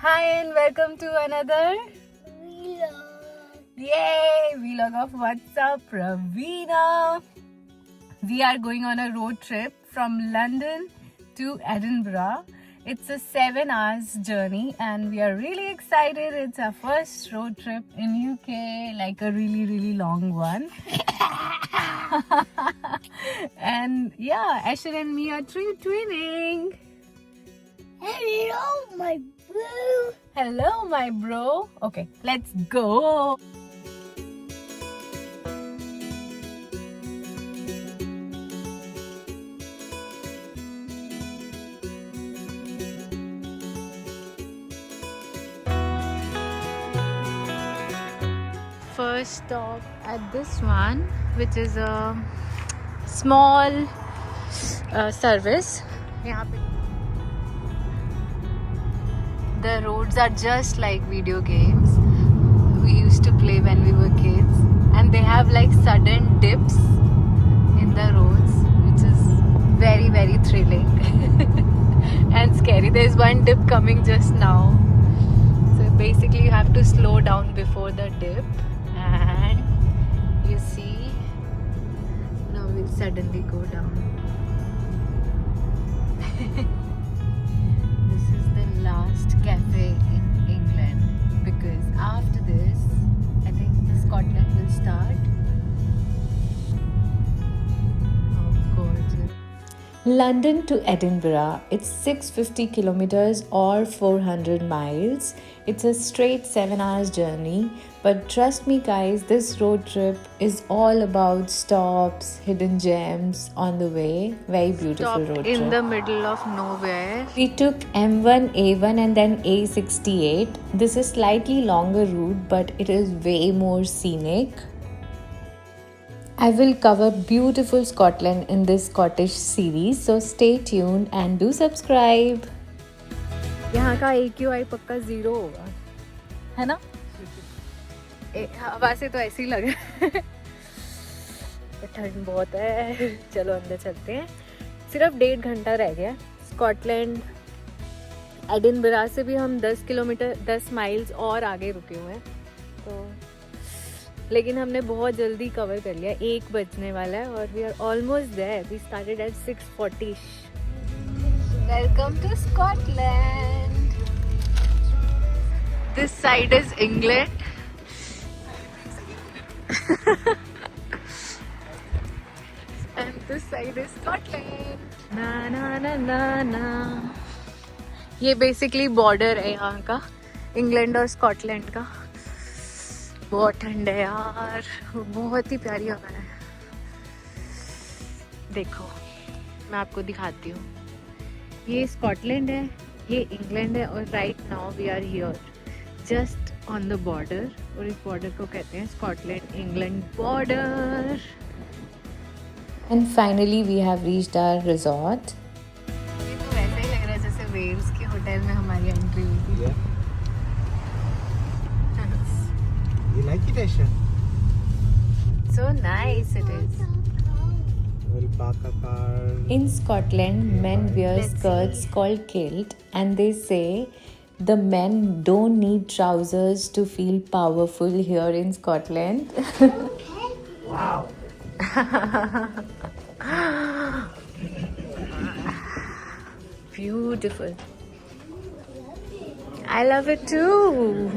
Hi and welcome to another vlog of What's Up Ravina. We are going on a road trip from London to Edinburgh. It's a 7 hours journey and we are really excited. It's our first road trip in UK, like a really long one. And yeah, Asher and me are twinning. Hello, my boo. Hello, my bro. Okay, let's go. First stop at this one, which is a small service. यहाँ पे the roads are just like video games we used to play when we were kids, and they have like sudden dips in the roads, which is very thrilling and scary. There's one dip coming just now, so basically you have to slow down before the dip, and you see now we'll suddenly go down. This is the last cafe in England, because after this I think Scotland will start. Oh, gorgeous. London to Edinburgh, it's 650 kilometers or 400 miles. It's a straight 7 hours journey, but trust me guys, this road trip is all about stops, hidden gems on the way. Very beautiful road trip. In the middle of nowhere. We took M1, A1 and then A68. This is slightly longer route, but it is way more scenic. I will cover beautiful Scotland in this Scottish series, so stay tuned and do subscribe. यहाँ का AQI पक्का 0 होगा, है ना? हवा से तो ऐसे ही लग रहा है। ठंड बहुत है। चलो अंदर चलते हैं। सिर्फ 1.5 घंटा रह गया। स्कॉटलैंड एडिनबरा से भी हम 10 माइल्स और आगे रुके हुए हैं, तो लेकिन हमने बहुत जल्दी कवर कर लिया। 1 बजने वाला है और we are almost there. We started at 6:40। Welcome to Scotland. This side is England. And this side is Scotland. Na na na na na. ये बेसिकली बॉर्डर है यहाँ का, इंग्लैंड और स्कॉटलैंड का। बहुत ठंड है यार, बहुत ही प्यारी हवा है। देखो मैं आपको दिखाती हूँ, ये स्कॉटलैंड है, ये इंग्लैंड है, और right now we are here just on the border, और इस बॉर्डर को कहते हैं Scotland England border. And finally we have reached our resort. ये तो वैसे ही लग रहा है जैसे वेल्स के होटल में हमारी एंट्री हुई थी। You like it, Asha? So nice it is. We'll park a car. In Scotland, men wear skirts called kilt, and they say the men don't need trousers to feel powerful here in Scotland. Wow. Beautiful. I love it too.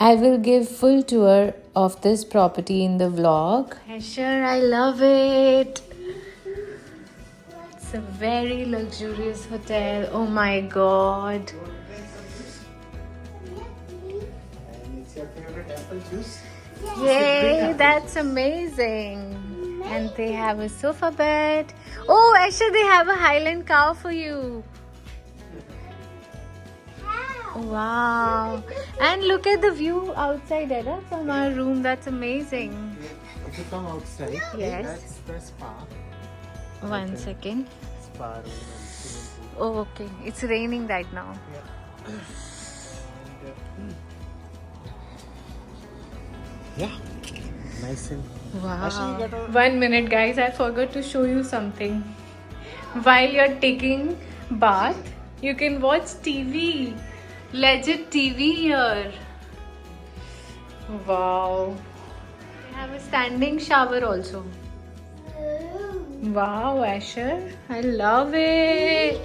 I will give full tour of this property in the vlog. Sure, I love it. It's a very luxurious hotel. Oh my god. And it's your favorite apple juice? Yay, that's amazing. And they have a sofa bed. Oh, actually they have a Highland cow for you. Wow. And look at the view outside, Ella, from our room. That's amazing. If you come outside, Yes. that's the spa. One second. Spa room and swimming pool. Oh, okay. It's raining right now. Yeah. Nice and Wow. Actually, you got a- 1 minute, guys. I forgot to show you something. While you're taking bath, You can watch TV. Legit TV here. Wow. They have a standing shower also. Wow, Asher. I love it.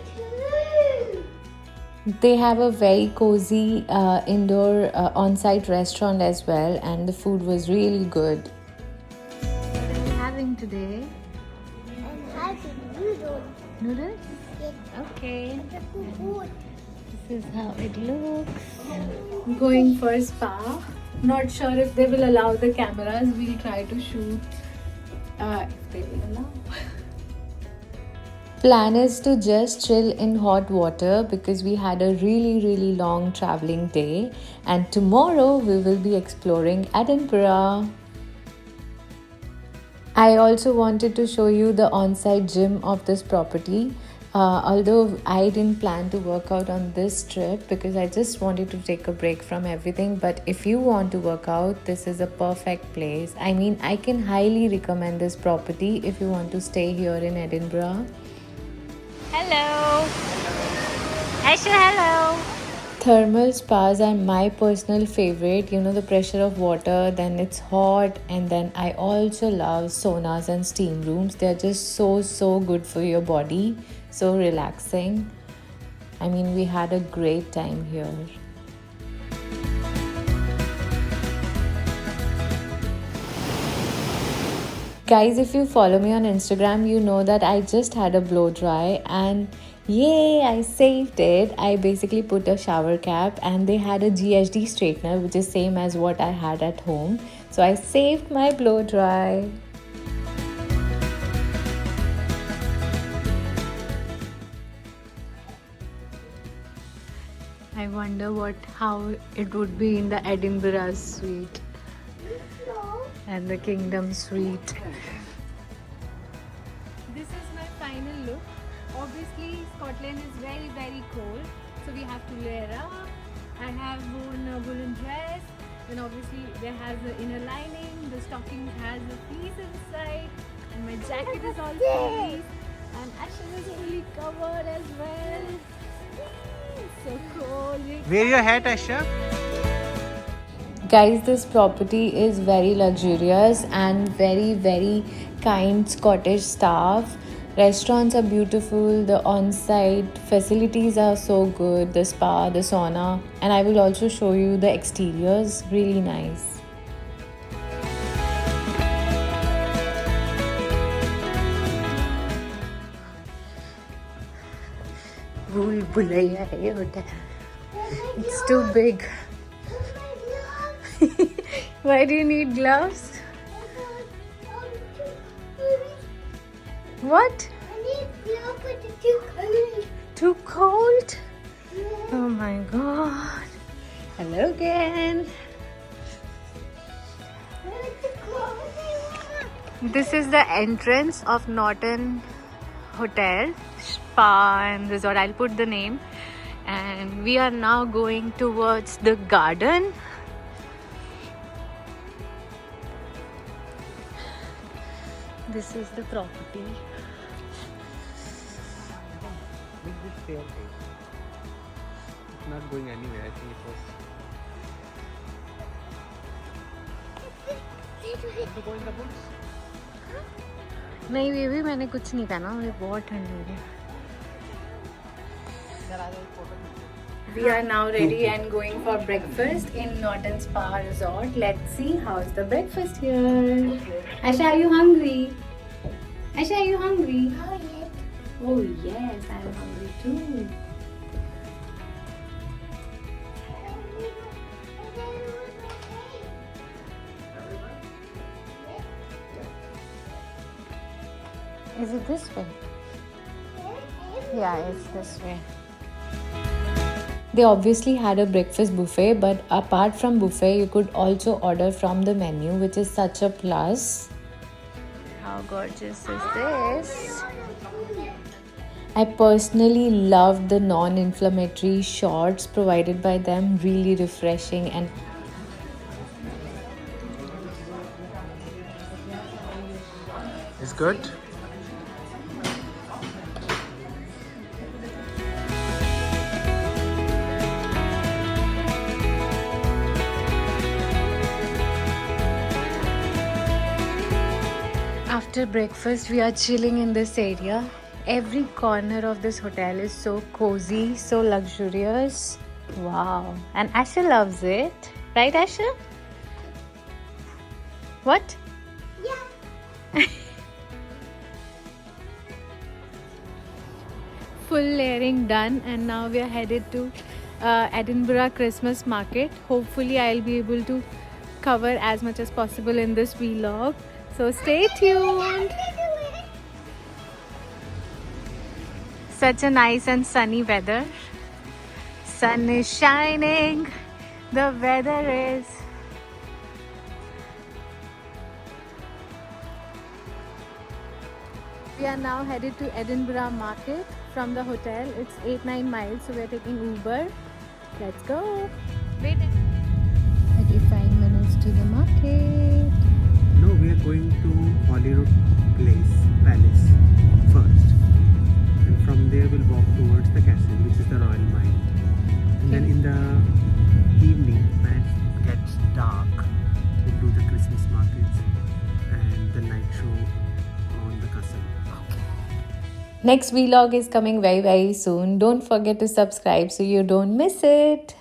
They have a very cozy indoor on-site restaurant as well, and the food was really good. What are you having today? I'm having noodles. Noodles? Yes. Okay. Food. This is how it looks. Going for spa. Not sure if they will allow the cameras. We'll try to shoot if they will allow. Plan is to just chill in hot water because we had a really long traveling day, and tomorrow we will be exploring Edinburgh. I also wanted to show you the on-site gym of this property. Although I didn't plan to work out on this trip because I just wanted to take a break from everything, but if you want to work out, this is a perfect place. I mean, I can highly recommend this property if you want to stay here in Edinburgh. Hello! Asher, hello! Thermal spas are my personal favorite. You know, the pressure of water, then it's hot, and then I also love saunas and steam rooms. They're just so good for your body, so relaxing. I mean, we had a great time here. Guys, if you follow me on Instagram, you know that I just had a blow dry and yay, I saved it. I basically put a shower cap and they had a GHD straightener which is same as what I had at home. So I saved my blow dry. I wonder how it would be in the Edinburgh suite and the Kingdom suite. This is my final look. Obviously, Scotland is very cold, so we have to layer up. I have worn a woolen dress, and obviously there has an inner lining. The stocking has a fleece inside, and my jacket is also fleece. And Asher is fully covered as well. So cold. Wear your hat, Asha. Guys, this property is very luxurious and very kind Scottish staff. Restaurants are beautiful, the on-site facilities are so good, the spa, the sauna, and I will also show you the exteriors, really nice. It's too big. Why do you need gloves? What? I need gloves, but it's too cold. Too cold? Oh my god. Hello again. This is the entrance of Norton Hotel, Spa and Resort. I'll put the name. And we are now going towards the garden. This is the property. Make this staircase. It's not going anywhere. I think it was. Want to go in the woods? नहीं baby मैंने कुछ नहीं पहना मुझे बहुत ठंड हो रही है. We are now ready and going for breakfast in Norton Spa Resort. Let's see how's the breakfast here. Asha, are you hungry? Asha, are you hungry? Oh, yes. Oh yes, I'm hungry too. Is it this way? Yeah, it's this way. They obviously had a breakfast buffet, but apart from buffet, you could also order from the menu, which is such a plus. How gorgeous is this? I personally loved the non-inflammatory shots provided by them, really refreshing and It's good. after breakfast, we are chilling in this area. Every corner of this hotel is so cozy, so luxurious. Wow. And Asher loves it. Right, Asher? What? Yeah. Full layering done, and now we are headed to Edinburgh Christmas market. Hopefully I'll be able to cover as much as possible in this vlog, so stay tuned. Such a nice and sunny weather. Sun is shining, the weather is We are now headed to Edinburgh market from the hotel. It's 8-9 miles, so we are taking Uber. Let's go. Wait. 35 minutes to the market. No, we are going to Holyrood Palace first. And from there we'll walk towards the castle, which is the Royal Mile. And then in the evening, when it gets dark, we'll do the Christmas markets and the night show on the castle. Next vlog is coming very soon. Don't forget to subscribe so you don't miss it.